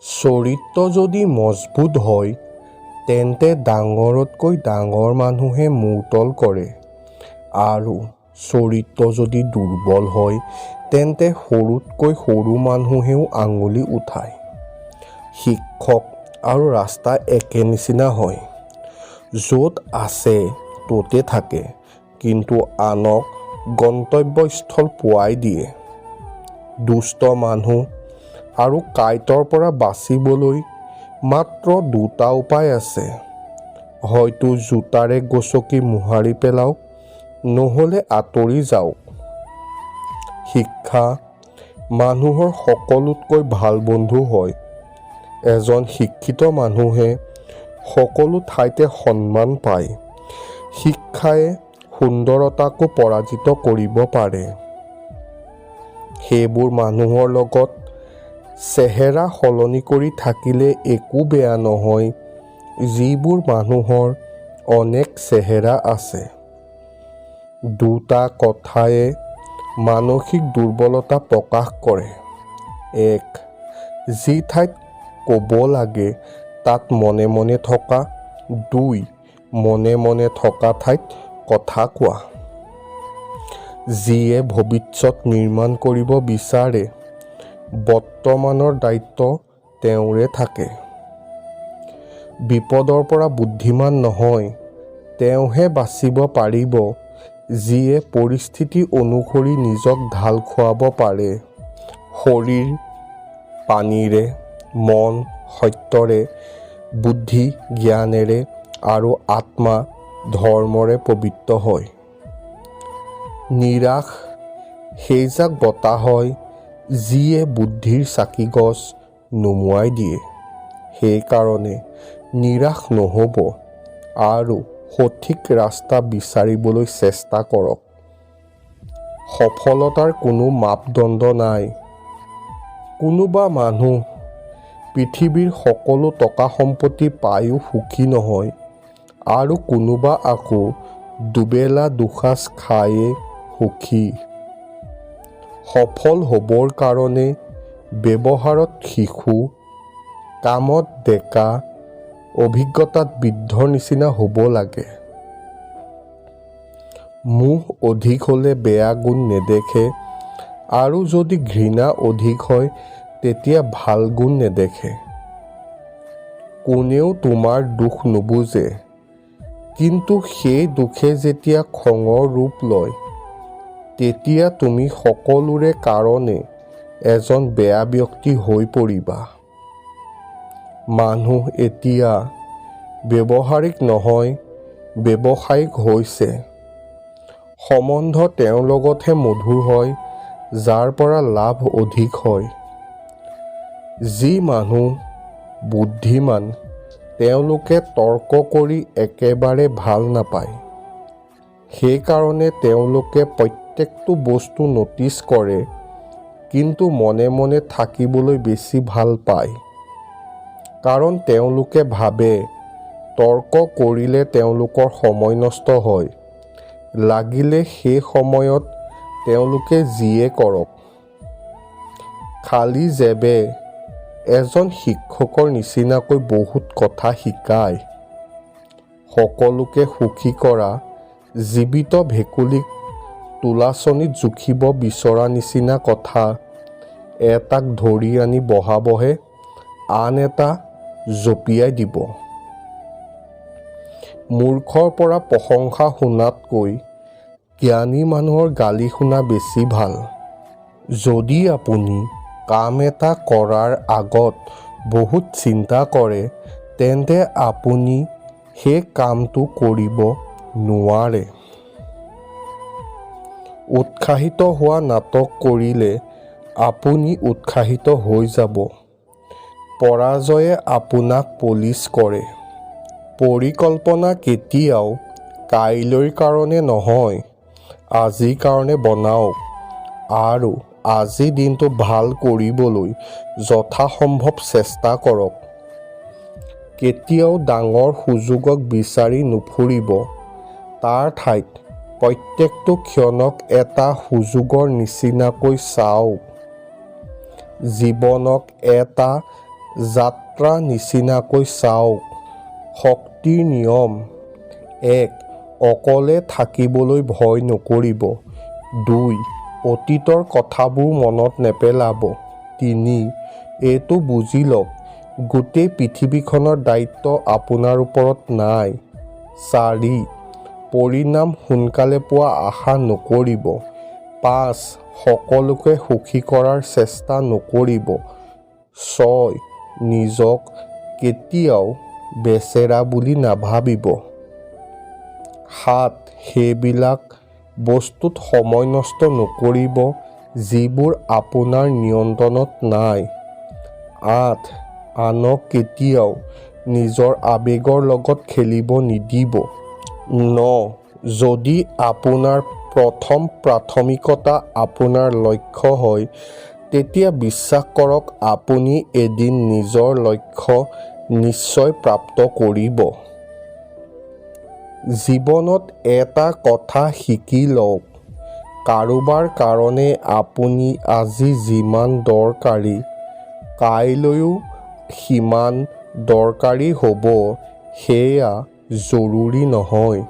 চৰিত্ৰ যদি মজবুত হয় তেন্তে ডাঙৰতকৈ ডাঙৰ মানুহে মূৰ তল কৰে আৰু চৰিত্ৰ যদি দুৰ্বল হয় তেন্তে সৰুতকৈ সৰু মানুহেও আঙুলি উঠায়। শিক্ষক আৰু ৰাস্তা একে নিচিনা হয়। য'ত আছে ত'তে থাকে কিন্তু আনক গন্তব্যস্থল পোৱাই দিয়ে। দুষ্ট মানুহ আৰু কাঁইটৰ পৰা বাচিবলৈ মাত্ৰ দুটা উপায় আছে। হয়তো জোতাৰে গছকি মোহাৰি পেলাওক, নহ'লে আঁতৰি যাওক। শিক্ষা মানুহৰ সকলোতকৈ ভাল বন্ধু হয়। এজন শিক্ষিত মানুহে সকলো ঠাইতে সন্মান পায়। শিক্ষাই সুন্দৰতাকো পৰাজিত কৰিব পাৰে। সেইবোৰ মানুহৰ লগত চেহেৰা সলনি কৰি থাকিলে একো বেয়া নহয়, যিবোৰ মানুহৰ অনেক চেহেৰা আছে। দুটা কথায়ে মানসিক দুৰ্বলতা প্ৰকাশ কৰে। এক, যি ঠাইত ক'ব লাগে তাত মনে মনে থকা। দুই, মনে মনে থকা ঠাইত কথা কোৱা। যিয়ে ভৱিষ্যত নিৰ্মাণ কৰিব বিচাৰে বৰ্তমানৰ দায়িত্ব তেওঁৰে থাকে। বিপদৰ পৰা বুদ্ধিমান নহয়, তেওঁহে বাচিব পাৰিব যিয়ে পৰিস্থিতি অনুসৰি নিজক ঢাল খুৱাব পাৰে। শৰীৰ পানীৰে, মন সত্যৰে, বুদ্ধি জ্ঞানেৰে আৰু আত্মা ধৰ্মৰে পবিত্ৰ হয়। নিৰাশ সেইজাক বতাহ হয় যিয়ে বুদ্ধিৰ চাকিগছ নুমুৱাই দিয়ে। সেইকাৰণে নিৰাশ নহ'ব আৰু সঠিক ৰাস্তা বিচাৰিবলৈ চেষ্টা কৰক। সফলতাৰ কোনো মাপদণ্ড নাই। কোনোবা মানুহ পৃথিৱীৰ সকলো টকা সম্পত্তি পায়ো সুখী নহয় আৰু কোনোবা আকৌ দুবেলা দুসাঁজ খায়ে সুখী। সফল হ'বৰ কাৰণে ব্যৱহাৰত শিশু, কামত ডেকা, অভিজ্ঞতাত বৃদ্ধৰ নিচিনা হ'ব লাগে। মোহ অধিক হ'লে বেয়া গুণ নেদেখে আৰু যদি ঘৃণা অধিক হয় তেতিয়া ভাল গুণ নেদেখে। কোনেও তোমাৰ দুখ নুবুজে, কিন্তু সেই দুখে যেতিয়া খঙৰ ৰূপ লয় তেতিয়া তুমি সকলোৰে কাৰণে এজন বেয়া ব্যক্তি হৈ পৰিবা। মানুহ এতিয়া ব্যৱহাৰিক নহয়, ব্যৱসায়িক হৈছে। সম্বন্ধ তেওঁৰ লগতহে মধুৰ হয় যাৰ পৰা লাভ অধিক হয়। যি মানুহ বুদ্ধিমান তেওঁলোকে তৰ্ক কৰি একেবাৰে ভাল নাপায়। সেইকাৰণে তেওঁলোকে প্ৰত্যেকটো বস্তু ন'টিচ কৰে কিন্তু মনে মনে থাকিবলৈ বেছি ভাল পায়। কাৰণ তেওঁলোকে ভাবে তৰ্ক কৰিলে তেওঁলোকৰ সময় নষ্ট হয়। লাগিলে সেই সময়ত তেওঁলোকে যিয়ে কৰক। খালী জেবে এজন শিক্ষকৰ নিচিনাকৈ বহুত কথা শিকায়। সকলোকে সুখী কৰা জীৱিত ভেকুলীক তুলাচনীত জুখিব বিচৰা নিচিনা কথা। এটাক ধৰি আনি বহাবহে, আন এটা জঁপিয়াই দিব। মূৰ্খৰ পৰা প্ৰশংসা শুনাতকৈ জ্ঞানী মানুহৰ গালি শুনা বেছি ভাল। যদি আপুনি কাম এটা কৰাৰ আগত বহুত চিন্তা কৰে তেন্তে আপুনি সেই কামটো কৰিব নোৱাৰে। উৎসাহিত হোৱা নাটক কৰিলে আপুনি উৎসাহিত হৈ যাব। পৰাজয়ে আপোনাক পলিচ কৰে। পৰিকল্পনা কেতিয়াও কাইলৈৰ কাৰণে নহয়, আজিৰ কাৰণে বনাওক আৰু আজি দিনটো ভাল কৰিবলৈ যথাসম্ভৱ চেষ্টা কৰক। কেতিয়াও ডাঙৰ সুযোগক বিচাৰি নুফুৰিব, তাৰ ঠাইত প্ৰত্যেকটো ক্ষণক এটা সুযোগৰ নিচিনাকৈ চাওক। জীৱনক এটা যাত্ৰা নিচিনাকৈ চাওক। শক্তিৰ নিয়ম 1. অকলে থাকিবলৈ ভয় নকৰিব। 2. অতীতৰ কথাবোৰ মনত নেপেলাব। 3. এইটো বুজি লওক, গোটেই পৃথিৱীখনৰ দায়িত্ব আপোনাৰ ওপৰত নাই। 4. পৰিণাম সোনকালে পোৱা আশা নকৰিব। 5. সকলোকে সুখী কৰাৰ চেষ্টা নকৰিব। 6. নিজক কেতিয়াও বেচেৰা বুলি নাভাবিব। 7. সেইবিলাক বস্তুত সময় নষ্ট নকৰিব যিবোৰ আপোনাৰ নিয়ন্ত্ৰণত নাই। 8. আনক কেতিয়াও নিজৰ আৱেগৰ লগত খেলিব নিদিব। 9. যদি আপোনাৰ প্ৰথম প্ৰাথমিকতা আপোনাৰ লক্ষ্য হয়, তেতিয়া বিশ্বাস কৰক আপুনি এদিন নিজৰ লক্ষ্য নিশ্চয় প্ৰাপ্ত কৰিব। জীৱনত এটা কথা শিকি লওক, কাৰোবাৰ কাৰণে আপুনি আজি যিমান দৰকাৰী, কাইলৈও সিমান দৰকাৰী হ'ব, সেয়া জৰুৰী নহয়।